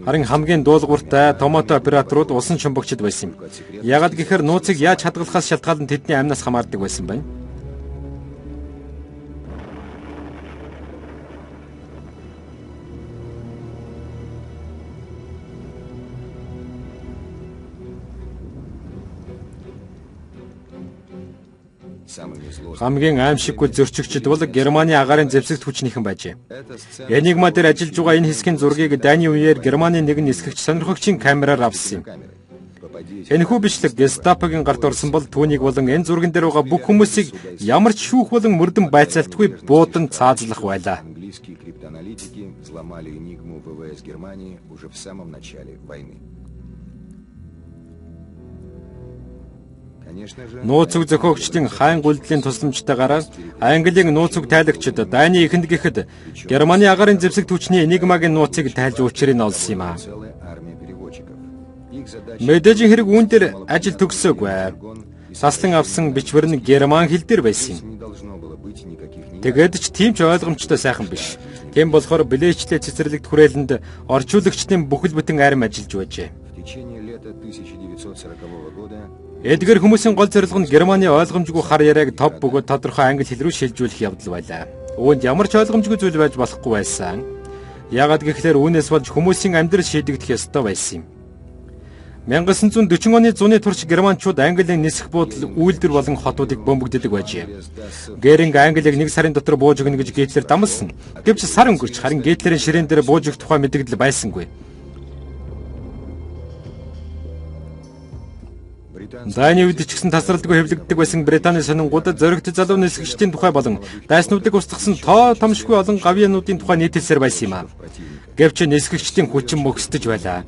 Харин хамгийн дуулууртай томото операторууд усан шумбагчд байсан юм. Яагад гэхээр нууцыг яаж хадгалахаас шалтгаалan тэдний амнаас хамаардаг байсан байна. Хамгийн аимшиггүй зөрчигчд бол Германы агаарын зэвсэгт хүчнийхэн байжээ. Энигма дээр ажиллаж байгаа энэ хэсгийн зургийг дайны үеэр Германы нэгэн нисгэгч сонирхогчийн камераар авсан юм. Энэхүү бичлэг Гестапогийн гарт орсон бол түүнийг болон энэ зурган дээр байгаа бүх хүмүүсийг ямар ч шүүх болон мөрдөн байцаалтгүй буудан цаазлах байлаа. Нууцуг зохиогчдын хайн гүйлдэлийн тусламжтайгаар Английн нууцуг тайлагчид дайны эхэнд гэхэд Германы агаарын зэвсэгт хүчний Энигмагийн нууцыг тайлж уучрыг олсон юм аа. Мэдээж хэрэг үүн дээр ажил төгссөөгүй. Заслан авсан бичвэр нь герман хэл дээр байсан юм. Тэгээд ч тийм ч ойлгомжтой сайхан биш. Тийм болохоор блэчлээ цэцэрлэгт хүрээлэнд орчуулагчдын бүхэл бүтэн арим ажиллаж байжээ. Эдгээр хүмүүсийн гол зорилго нь Германы ойлгомжгүй хар яриаг топ бөгөөд тодорхой англи хэл рүү шилжүүлэх явдал байлаа. Үүнд ямар ч ойлгомжгүй зүйл байж болохгүй байсан. Яагаад гэвэл үүнээс болж хүмүүсийн амьдрал шийдэгдэх ёстой байсан юм. 1940 оны зуны турш германчууд Английн нисэх буудал үйлдвэр болон хотуудыг бөмбөгддөг байжээ. Геринг Англиг нэг сарын дотор бууж өгнө гэж Гитлер дамсан. Гэвч сар өнгөрч харин Гитлерийн ширээн дээр бууж өгөх тухай мэдэгдэл байсангүй. Дайны үед ч гэсэн тасралтгүй хэвлэгддэг байсан Британий сонингууд зоригт залуу нисгэгчдийн тухай болон дайснуудыг устгасан тоо томшгүй олон гавьяануудын тухай нийтэлсээр байсан юм аа. Гэвч нисгэгчдийн хүчин мөхсдөж байлаа.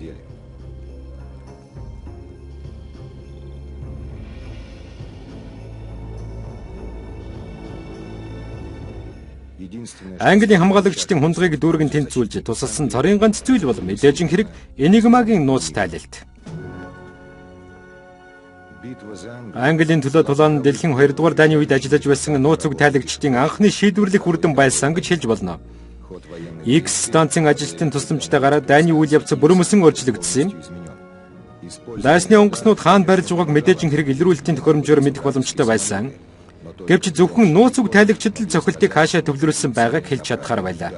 Английн хамгаалагчдын хунзгыг дүүргэн тэнцвүүлж тусалсан цорын ганц зүйл бол мэдээж хэрэг Энигмагийн нууц тайлалт. Английн төлөө тулаан дэлхийн 2 дугаар дайны үед ажиллаж байсан нууцуг тайлагчдын анхны шийдвэрлэх үрдэн байсан гэж хэлж болно. X станцын ажилтны тусламжтайгаар дайны үйл явц бүрмөсөн өөрчлөгдсөн юм. Дайсны онгоцнууд хаана барьж байгааг мэдээж хэрэг илрүүлэлтийн төхөөрөмжөөр мэдэх боломжтой байсан. Гэвч зөвхөн нууцуг тайлагчид л цохилтыг хаашаа төвлөрүүлсэн байгааг хэлж чадхаар байлаа.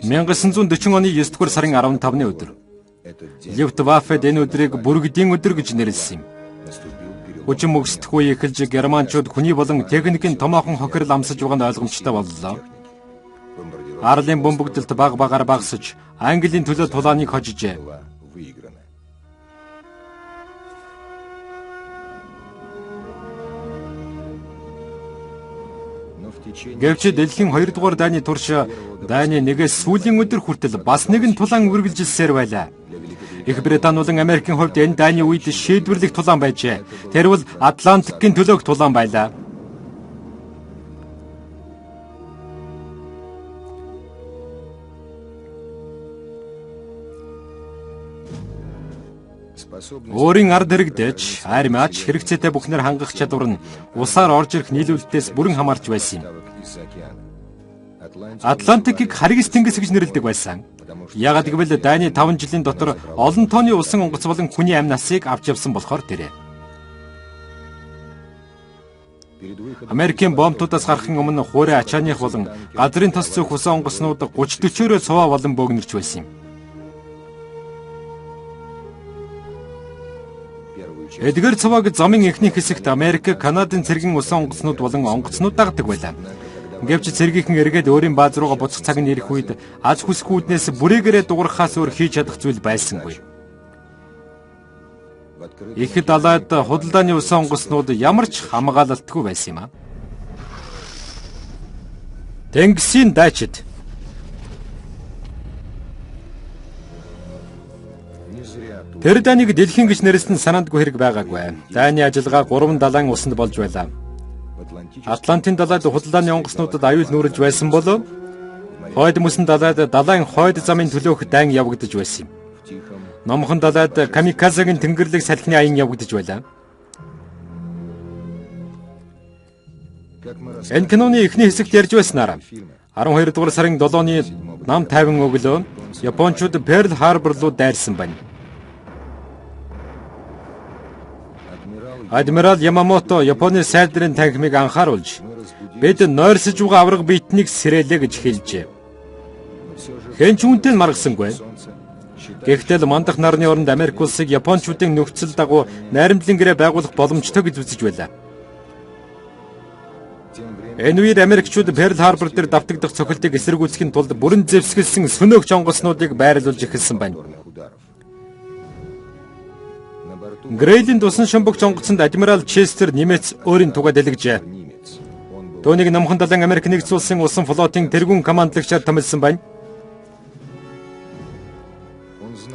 (1940 оны 9 дугаар сарын 15-ны өдөр. Люфтваффед энэ өдрийг бүргэдийн өдөр гэж нэрлэсэн юм. Хүчин мөксдөх үе эхэлж германчууд хүний болон техникийн томоохон хохирол амсаж байгаа нь ойлгомжтой боллоо. Арлын бөмбөгдөлт баг багаар багасж Английн төлөө тулааныг хожижээ. Гэвч дэлхийн 2 дугаар дайны турш дайны нэгээс сүүлийн өдөр хүртэл бас нэгэн тулаан үргэлжилсээр байлаа. Их Британи болон Америкийн хувьд энэ дайны үед шийдвэрлэх тулаан байжээ. Тэр бол Атлантикийн төлөөх тулаан байлаа. Өөрийн ард иргэдэж, армиач хэрэгцээтэй бүхнээр хангах чадвар нь усаар орж ирэх нийлүүлэлтээс бүрэн хамаарч байсан юм. Атлантикийг харгас тэнгис гэж нэрлэдэг байсан. Яагаад гэвэл дайны 5 жилийн дотор олон тооны усан онгоц болон хүний амь насыг авч явсан болохоор тэрэ. Америкийн бомбтуудаас гарахын өмнө хуурай ачааных болон газрын тос зөөх усан онгоцнууд 30-40-ороо суваа болон бөөгнөрч байсан юм. Эдгээр цаваг замын эхний хэсэгт Америк, Канадын цэргийн усан онгоцнууд болон онгоцнууд дагдаг байлаа. Гэвч цэргийнхэн эргээд өөрийн бааз руугаа буцах цаг нь ирэх үед аз хүсгүй үднээс бүрээгээрээ дуурахаас өөр хийж чадах зүйл байсангүй. Их далайд худалдааны усан онгоцнууд ямар ч хамгаалалтгүй байсан юм аа. Тэнгисийн дайчид. Тэр дайныг дэлхийн гэж нэрлсэн санаандгүй хэрэг байгаагүй. Дайны ажиллагаа 3 далайн усанд болж байлаа. Атлантын далайд худалдааны онгоцнуудад аюул нүүрэлж байсан болов хойд мөсөн далайд далайн хойд замын төлөөх дайн явагдаж байсан юм. Номхон далайд камиказагийн тэнгэрлэг салхины аян явагдаж байлаа. Энэ киноны эхний хэсэгт ярьж байснаар 12 дугаар сарын 7-ны нам тайван өглөө Япончууд Перл Харбор руу дайрсан байна. Адмирал Ямамото Японы сайдрын танхимыг анхааруулж бид нойрсож байгаа авраг биетнийг сэрээлээ гэж хэлжээ. Хэн ч үүнтэй маргасангүй. Гэхдээ мандах нарны оронд Америк улсыг Япончуудын нөхцөл дагуу найрамдлан гэрээ байгуулах боломжтой гэж үзэж байлаа. Энэ үед Америкчууд Перл Харбор дээр давтагдах цохилтыг эсэргүүцэхийн тулд бүрэн зэвсгэлсэн сөнөөгч онгоцнуудыг байрлуулж эхэлсэн байна. Грейлийн тусан шумбагч онгоцонд адмирал Честер нэмээц өөрийн тугаа дэлгэжээ. Түүнийг Номхон далайн Америк нэгдсэн улсын усан флотын тэргүүн командлагчаар томилсон байна.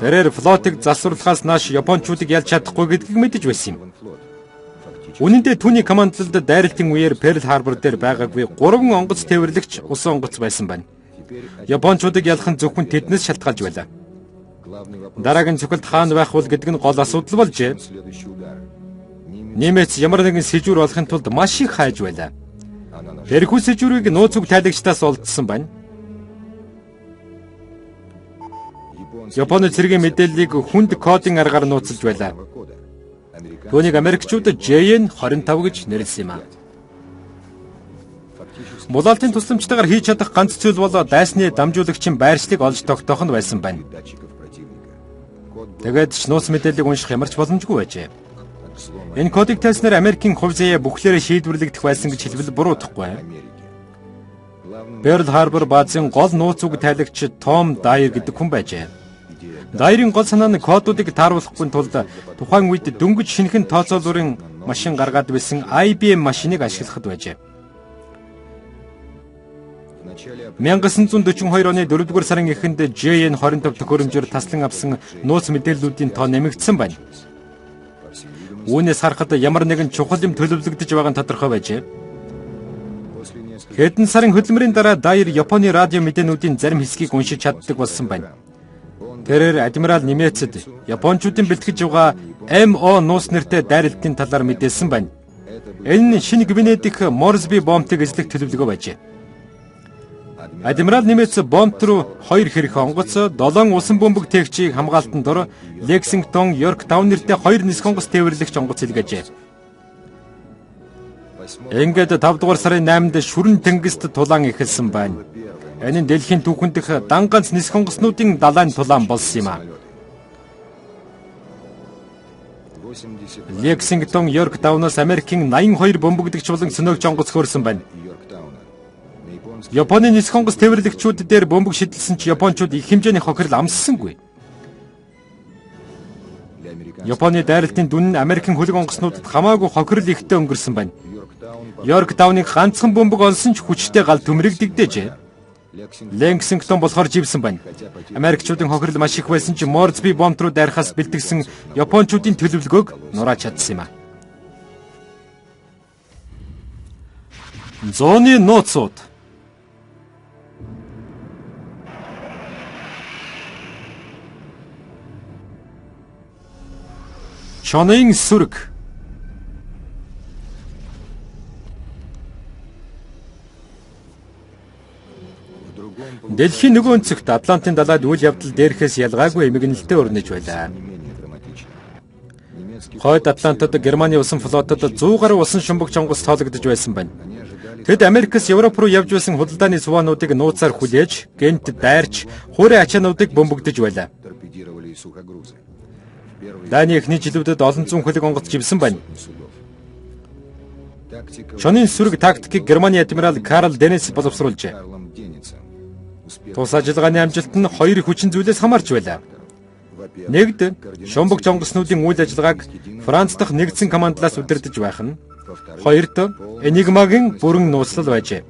Тэрээр флотыг засварлахаас нааш Япончуудыг ялж чадахгүй гэдгийг мэдэж байсан юм. Үнэн дээр түүний командлалд дайралтын үеэр Перл Харбор дээр байгаагүй 3 онгоц тээвэрлэгч усан онгоц байсан байна. Япончуудыг ялах нь зөвхөн тэднээс шалтгаалж байлаа. Дараагийн цохилт хаана байх вэ гэдэг нь гол асуудал болжээ. Нэмээц ямар нэгэн сэжүүр олохын тулд маш их хайж байлаа. Тэрхүү сэжүүрийг нууц үг тайлагчдаас олдсон байна. Японы цэргийн мэдээллийг хүнд кодын аргаар нууцлж байлаа. Түүнийг Америкчууд JN-25 гэж нэрлэсэн юм а. Мулаалтын тусламжтайгаар хийж чадах ганц зүйл бол дайсны дамжуулагчийн байршлыг олж тогтоох нь байсан байна. Тэгээд ч нууц мэдээллийг унших ямар ч боломжгүй байжээ. Энэ кодыг тайснаар Америкийн хувь заяа бүхлээрээ шийдвэрлэгдэх байсан гэж хэлбэл буруутахгүй. Перл Харбор баазын гол нууц үг тайлагч Том Дайер гэдэг хүн байжээ. Дайрын гол санаа нь кодуудыг тааруулахгүй тулд тухайн үед дөнгөж шинэхэн тооцоолурын машин гаргаад байсан IBM машиныг ашиглахад байжээ. 1942 оны 4-р сарын эхэнд JN-25 төхөөрөмжөөр таслан авсан нууц мэдээллүүдийн тоо нэмэгдсэн байна. Үүнээс харахад ямар нэгэн чухал юм төлөвлөгдөж байгаа нь тодорхой байжээ. Хэдэн сарын хөдөлмөрийн дараа Дайер Японы радио мэдээнүүдийн зарим хэсгийг уншиж чаддаг болсон байна. Тэрээр адмирал нэмээцэд Япончуудын бэлтгэж байгаа MO нууц нэртэй дайралтын талаар мэдээлсэн байна. Энэ нь шинэ Гвинедих Морсби бомбыг эзлэх төлөвлөгөө байжээ. Адмирал нэмээц бомб руу 2 хэрэг онгоц, 7 усан бөмбөг тээгчийг хамгаалтанд ор Лексингтон, Йорктаун нэртэй 2 нисэх онгоц тээвэрлэгч онгоц илгээжээ. Ингээд 5 дугаар сарын 8-нд шүрэн тэнгист тулаан эхэлсэн байна. Энэ нь дэлхийн түүхэнд дэх дан ганц нисэх онгоцнуудын далайн тулаан болсон юм а. Лексингтон, Йорктаунаас Америкийн 82 бөмбөгдөгч болон сөнөөгч онгоц хөөрсөн байна. Японы нисэх онгоц тээвэрлэгчүүд дээр бөмбөг шидэлсэн ч Япончууд их хэмжээний хохирол амссангүй. Японы дайралтын дүн нь Америкийн хөлөг онгоцнуудад хамаагүй хохирол ихтэй өнгөрсөн байна. Йорктауныг ганцхан бөмбөг олсон ч хүчтэй гал төмрийг дэгдээжээ. Лексингтон болохоор живсэн байна. Америкчуудын хохирол маш их байсан ч Морсби бомб руу дайрахаас бэлтгэсэн Япончуудын төлөвлөгөөг нурааж чадсан юм а. Зооны нууцуд. Чонын сүрэг. Дэлхийн нөгөө өнцөгт Атлантын далайд үйл явдал дээрхээс ялгаагүй эмгэнэлтэд өрнөж байлаа. Хойд Атлантад Германы усан флотод 100 гаруй усан шумбагч онгоц тоологдож байсан байна. Тэд Америкээс Европ руу явж байсан худалдааны суваануудыг нууцаар хүлээж, гэнт дайрч, хуурай ачаануудыг бөмбөгдөж байлаа. Дайны эхний жилүүдэд олон зуун хөлөг онгоц живсэн байна. Чонын сүрэг тактикийг Германы адмирал Карл Денис боловсруулжээ. Тус ажиллагааны амжилт нь 2 хүчин зүйлээс хамаарч байлаа. Нэгд, шумбагч онгоцнуудын үйл ажиллагааг Франц дахь нэгдсэн командлаас удирдах байх нь. Хоёрт, Энигмагийн бүрэн нууцлал байжээ.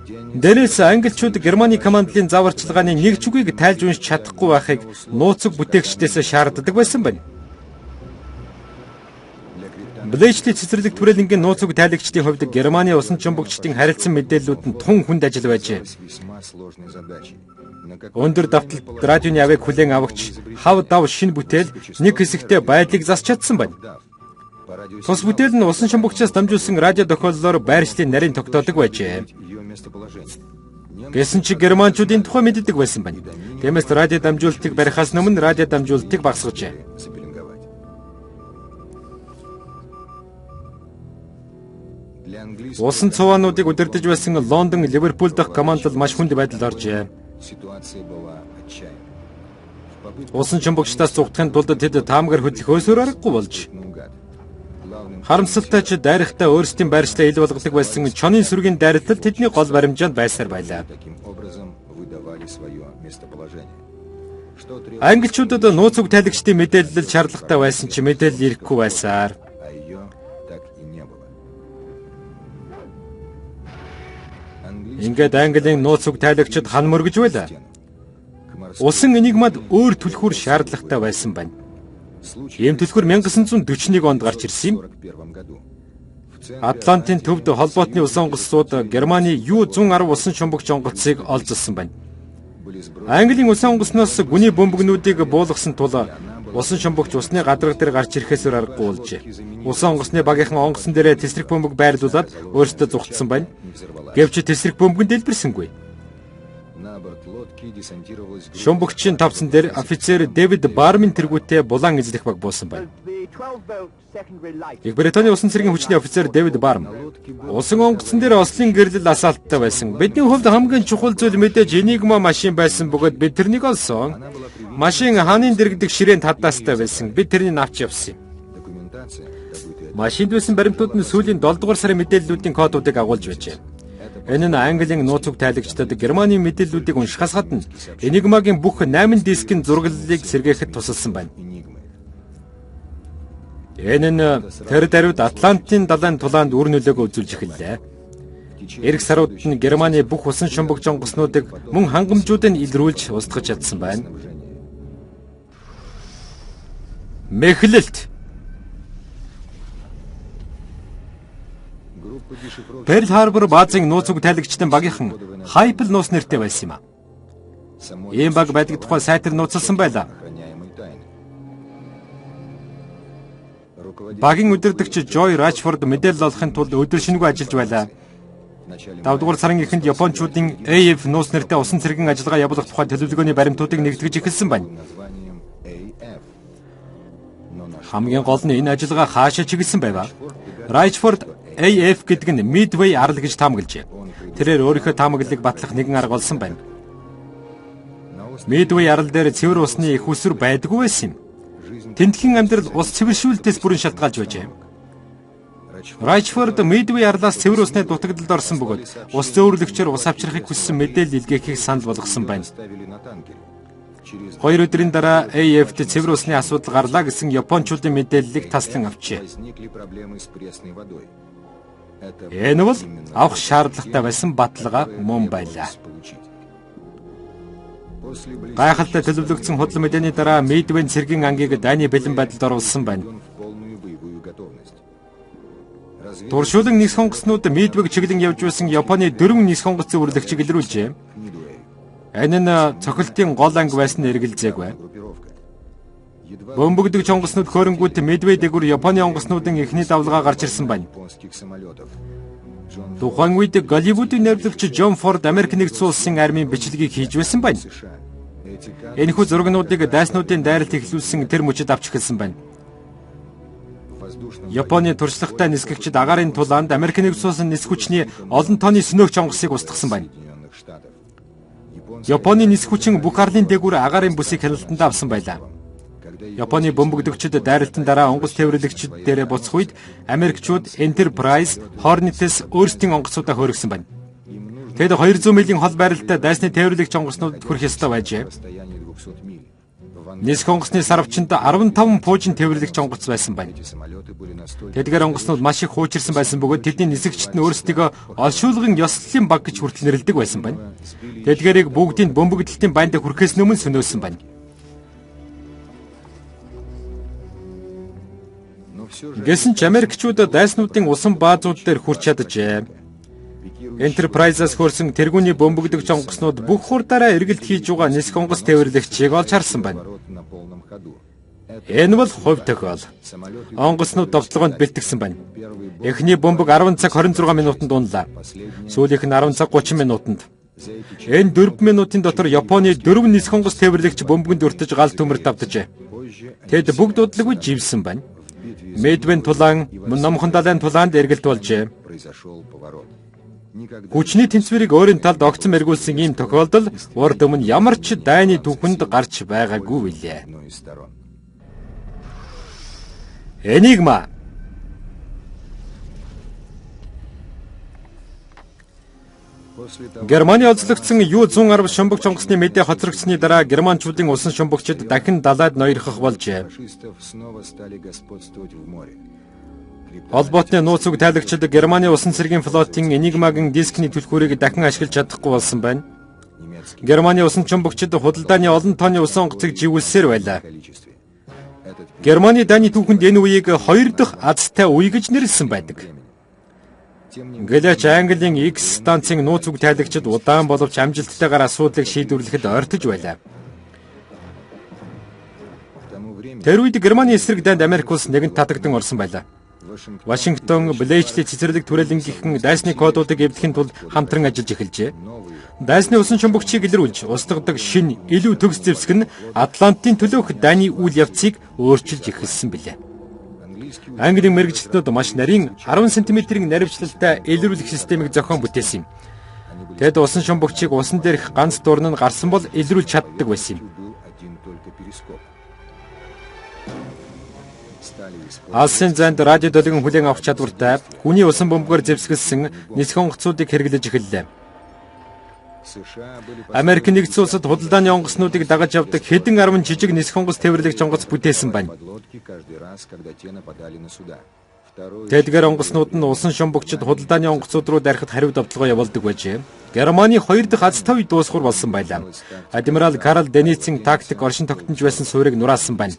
Дээрээс англичууд Германы командлын заварчилгааны нэг ч үгийг тайлж уншиж чадахгүй байхыг нууцг бүтээгчдээс шаарддаг байсан байна. Блэчли цэцэрлэг түрээлэнгийн нууцг тайлагчдын хувьд Германы усан чумбагчдын харилцан мэдээллүүд нь тун хүнд ажил байжээ. Өндөр давталт радионы авыг хүлээн авагч хав дав шинэ бүтээл нэг хэсэгтээ байдлыг засч чадсан байна. Тус бүтээл нь усан шумбагчаас дамжуулсан радио тохиоллоор байршлын нарийн тогтоодог байжээ. Гэсэн чи германчуудын тухай мэддэг байсан байна. Тиймээс радио дамжуулалтыг барихаас өмнө радио дамжуулалтыг багасгажээ. Усан цуваануудыг удирдах байсан Лондон, Ливерпул дахь командад маш хүнд байдалд оржээ. Усан шумбагчдаас зугтахын тулд тэд таамгаар хөдлөх өсөр аргагүй болж харамсалтай ч дайрахтаа өөрсдийн байршлаа ил болгодог байсан чонын сүргийн дайралтал тэдний гол баримжаанд байсаар байлаа. Англичуудад нууц үг тайлагчдын мэдээлэл шаардлагатай байсан ч мэдээлэл ирэхгүй байсаар ингээд Английн нууц үг тайлагчид хан мөргөж байлаа. Усан энигмад өөр түлхүүр шаардлагатай байсан байна. Ийм түлхүүр 1941 онд гарч ирсэн юм. Атлантын төвд холбоотны усан онгоцсууд Германы Ю-110 усан шумбагч онгоцыг олзсон байна. Английн усан онгоцноос гүний бөмбөгнүүдийг буулгасан тул усан шумбагч усны гадарга дээр гарч ирэхээс аргагүй болжээ. Усан онгоцны багийнхан онгоцон дээрээ тесрэг бөмбөг байрлуулад өөрсдөө зугтсан байна. Гэвч тесрэг бөмбөг нь дэлбэрсэнгүй. Шумбагчийн тавцан дээр офицер Дэвид Бармын тэргүүтээ булан эзлэх баг буусан байна. Их Британий усан цэргийн хүчний офицер Дэвид Барм усан онгоцон дээр ослын гэрлэл асаалттай байсан. Бидний хувьд хамгийн чухал зүйл мэдээж Enigma машин байсан бөгөөд бид тэрнийг олсон. Машин хааны дэргэдэг ширээнд хаддаастай байсан. Бид тэрнийг авч явсан юм. Машинд байсан баримтууд нь сүүлийн 7 дугаар сарын мэдээллүүдийн кодуудыг агуулж байжээ. Энэ нь Английн нууц үг тайлагчдад Германы мэдээллүүдийг уншихаас гадна Enigma-гийн бүх 8 дискийн зураглалыг сэргээхэд тусалсан байна. Энэ нь тэр даруйд Атлантын далайн тулаанд үр нөлөөгөө үзүүлж эхэллээ. Ирэх сарууд нь Германы бүх усан шумбагч онгоцнуудыг мөн хангамжуудыг илрүүлж устгаж чадсан байна. Мэхлэлт. Перл Харбор баазын нууц үг тайлагчдын багийнхан Хайпл нууц нэртэй байсан юм а. Ийм баг байдаг тухай сайтар нууцлсан байлаа. Багийн удирдагч Жой Рачфорд мэдээлэл олохын тулд өдөр шинэгүй ажиллаж байлаа. 5 дугаар сарын эхэнд Япончуудын AF нууц нэртэй усан цэргийн ажиллагаа явуулах тухай төлөвлөгөөний баримтуудыг нэгтгэж эхэлсэн байна. Хамгийн гол нь энэ ажиллагаа хаашаа чиглэсэн байв. Рачфорд AF гэдэг нь Midway арал гэж таамаглажээ. Тэрээр өөрийнхөө таамаглалыг батлах нэгэн арга олсон байна. Midway арал дээр цэвэр усны их усүр байдаггүй байсан юм. Тентхийн амьдрал ус цэвэршүүлэлтээс бүрэн шалтгаалж байжээ. Рачфорд Midway арлаас цэвэр усны дутагдалд орсон бөгөөд ус зөөвөрлөгчөөр ус авчрахыг хүссэн мэдээлэл илгээхийг санал болгосон байна. 2 өдрийн дараа AF-д цэвэр усны асуудал гарлаа гэсэн Япончуудын мэдээллийг таслан авчээ. Энэ бол авах шаардлагатай байсан баталгаа мөн байлаа. Гайхалтай төлөвлөгдсөн худлан мэдээний дараа Midway цэргийн ангийг дайны бэлэн байдалд оруулсан байна. Туршуулан нисэх онгоцнууд Midway-г чиглэн явж байсан Японы 4 нисэх онгоцын үрлэгчийг илрүүлжээ. Энэ нь цохилтын гол анги байсан нь эргэлзээгүй. Бөмбөгдөгч онгоцнууд хөөрөнгүүт Midway дээгүүр Японы онгоцнуудын эхний давлгаа гарч ирсэн байна. Тухайн үед Голливуудын найруулагч Джон Форд Америк нэгдсэн улсын армийн бичлэгийг хийж байсан байна. Энэхүү зурагнуудыг дайснуудын дайралт эхлүүлсэн тэр мөчөд авч эхэлсэн байна. Японы туршлагатай нисгэгчид агаарын тулаанд Америк нэгдсэн улсын нисэх хүчний олон тооны сөнөөгч онгоцыг устгасан байна. Японы нисэх хүчин бүх арлын дээгүүр агаарын бүсийг хяналтанд авсан байлаа. Японы бөмбөгдөгчид дайралтын дараа онгоц тээвэрлэгчид дээрээ буцах үед Америкчууд Enterprise, Hornet-с өөрсдийн онгоцуудаа хөөргсөн байна. Тэд 200 милийн хол байралтай дайсны тээвэрлэгч онгоцнуудад хүрэх ёстой байжээ. Нисэх онгоцны сарвчанд 15 пуужин тээвэрлэгч онгоц байсан байна. Тэдгээр онгоцнууд маш их хуучирсан байсан бөгөөд тэдний нисэгчид нь өөрсдийгөө олшуулгын ёслолын баг гэж хүртэл нэрлэдэг байсан байна. Тэдгээрийг бүгдийг бөмбөгдөлтийн байнд хүрэхээс өмнө сөнөөсөн байна. Гэсэн ч Америкчууд дайснуудын усан баазууд дээр хүрч чаджээ. Enterprise-аас хөрсөн тэргүүний бөмбөгдөгч онгоцнууд бүх хурдаараа эргэлт хийж байгаа нисэх онгоц тээвэрлэгчийг олж харсан байна. Энэ бол хувь тохиол. Онгоцнууд довтлогоонд бэлтгэсэн байна. Эхний бөмбөг 10 цаг 26 минутанд унлаа. Сүүлийнх нь 10 цаг 30 минутанд. Энэ 4 минутын дотор Японы 4 нисэх онгоц тээвэрлэгч бөмбөгөнд өртөж гал төмөрт давтжээ. Тэд бүгд удалгүй живсэн байна. Медвен тулаан, номхон далайн тулаанд эргэлт болжээ. Хүчний тэнцвэрийг өөрийн талд огцом эргүүлсэн ийм тохиолдол урд өмнө ямар ч дайны түүхэнд гарч байгаагүй билээ. Энигма. Германы олзлогдсон Ю-110 шумбагч онгоцны мэдээ хоцрогдсны дараа германчуудын усан шумбагчид дахин далайд ноёрхох болжээ. Холбоотны нууц уг тайлагчид Германы усан цэргийн флотын Энигмагийн дискний түлхүүрийг дахин ашиглаж чадахгүй болсон байна. Германы усан шумбагчид худалдааны олон тонны усан онгоцыг живүүлсээр байлаа. Германы дайны түүхэнд энэ үеийг 2 дахь азтай үе гэж нэрлсэн байдаг. Гэлээч Английн X станцын нууц уг тайлагчид удаан боловч амжилттайгаар асуудлыг шийдвэрлэхэд ойртож байлаа. Тэр үед Германы эсрэг дайнд Америк улс нэгэнт татагдан орсон байлаа. Вашингтон Блэчли цэцэрлэг түрээлэнгийнхэн дайсны кодуудыг эвдэхийн тулд хамтран ажиллаж эхэлжээ. Дайсны усан шумбагчийг илрүүлж устгадаг шинэ илүү төгс зэвсэг нь Атлантын төлөөх дайны үйл явцыг өөрчилж эхэлсэн билээ. Английн мэрэгчлэтнүүд маш нарийн 10 см-ийн наривчлалтай илрүүлэх системийг зохион бүтээсэн юм. Тэд усан шумбагчийг усан дээрх ганц дурн нь гарсан бол илрүүлж чаддаг байсан юм. Алсын занд радио долгион хүлээн авах чадвартай хүний усан бөмбөгөөр зэвсгэлсэн нисэх онгоцуудыг хэрэглэж эхэллээ. Америк нэгдсэн улсад худалдааны онгоцнуудыг дагаж явдаг хэдэн 10 жижиг нисэх онгоц тээвэрлэгч онгоц бүтээсэн байна. Тэдгээр онгоцнууд нь усан шумбагчид худалдааны онгоцууд руу дарихад хариу давталгаа явуулдаг байжээ. Германы 2 дахь азтай үе дуусгар болсон байлаа. Адмирал Карл Деницийн тактик оршин тогтнож байсан суурийг нураасан байна.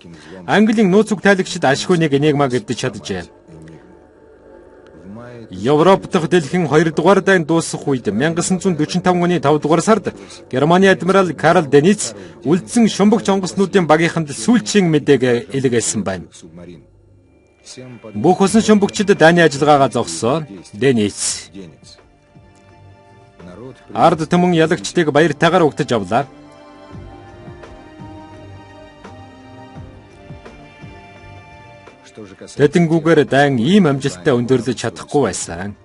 Английн нууц уг тайлагчид ашгүй нэг Энигма гэдэж чаджээ. Европ дахь дэлхийн 2 дугаар дайн дуусах үед 1945 оны 5 дугаар сард Германы адмирал Карл Дениц үлдсэн шумбагч онгоцнуудын багийнханд сүүлчийн мэдээг илгээсэн байна. Бүх усан шумбагчид дайны ажиллагаагаа зогсоо. Дениц ард түмэн ялагчдыг баяртайгаар угтаж авлаа. Тэдэнгүүгээр дайн ийм амжилттай өндөрлөж чадахгүй байсан.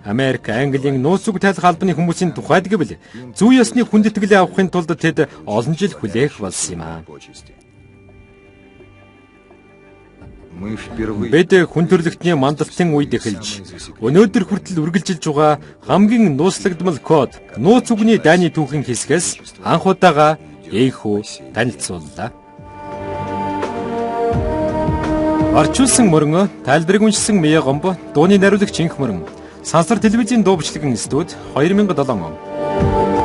Америк, Английн нууц уг тайлах албаны хүмүүсийн тухайд гэвэл зүй ёсны хүндэтгэлээ авахын тулд тэд олон жил хүлээх болсон юм аа. Бид хүн төрлөختний мандалтын үед эхэлж өнөөдөр хүртэл үргэлжилж байгаа хамгийн нууцлагдмал код нууц үгний дайны түүхийн хэсгээс анх удаага эйхүү танилцууллаа. Орчуулсан мөрөн, тайлбарыг уншсан Мия Гомбо, дууны найруулагч Инх мөрөн, Сансар телевизийн дуу бичлэг институт 2007 он.